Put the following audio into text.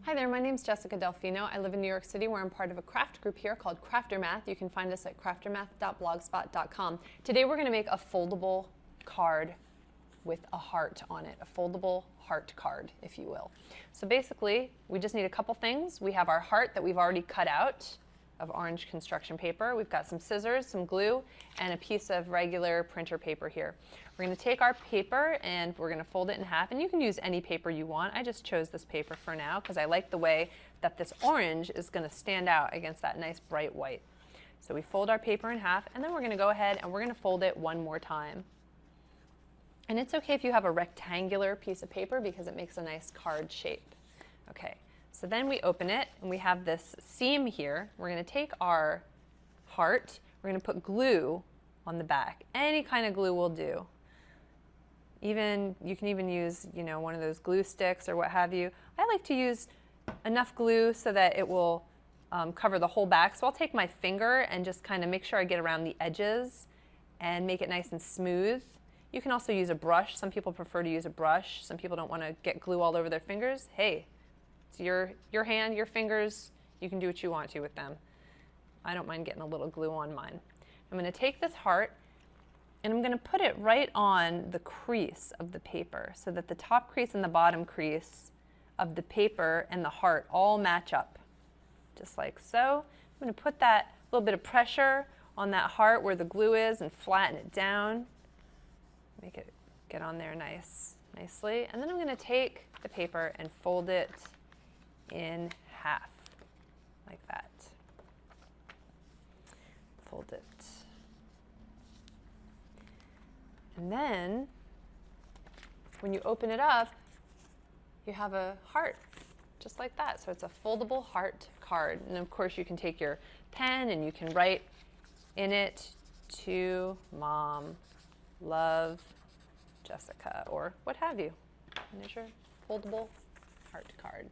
Hi there, my name is Jessica Delfino. I live in New York City where I'm part of a craft group here called Craftermath. You can find us at craftermath.blogspot.com. Today we're going to make a foldable card with a heart on it, a foldable heart card, if you will. So basically, we just need a couple things. We have our heart that we've already cut out of orange construction paper. We've got some scissors, some glue, and a piece of regular printer paper here. We're going to take our paper and we're going to fold it in half, and you can use any paper you want. I just chose this paper for now because I like the way that this orange is going to stand out against that nice bright white. So we fold our paper in half, and then we're going to go ahead and we're going to fold it one more time. And it's okay if you have a rectangular piece of paper because it makes a nice card shape. Okay. So then we open it, and we have this seam here. We're going to take our heart, we're going to put glue on the back. Any kind of glue will do. You can even use, one of those glue sticks or what have you. I like to use enough glue so that it will cover the whole back. So I'll take my finger and just kind of make sure I get around the edges and make it nice and smooth. You can also use a brush. Some people prefer to use a brush. Some people don't want to get glue all over their fingers. Hey. It's your hand, your fingers, you can do what you want to with them. I don't mind getting a little glue on mine. I'm going to take this heart and I'm going to put it right on the crease of the paper so that the top crease and the bottom crease of the paper and the heart all match up, just like so. I'm going to put that little bit of pressure on that heart where the glue is and flatten it down. Make it get on there nicely. And then I'm going to take the paper and fold it in half, like that. Fold it. And then, when you open it up, you have a heart, just like that. So it's a foldable heart card. And of course, you can take your pen and you can write in it, "To Mom, love, Jessica," or what have you. And there's your foldable heart card.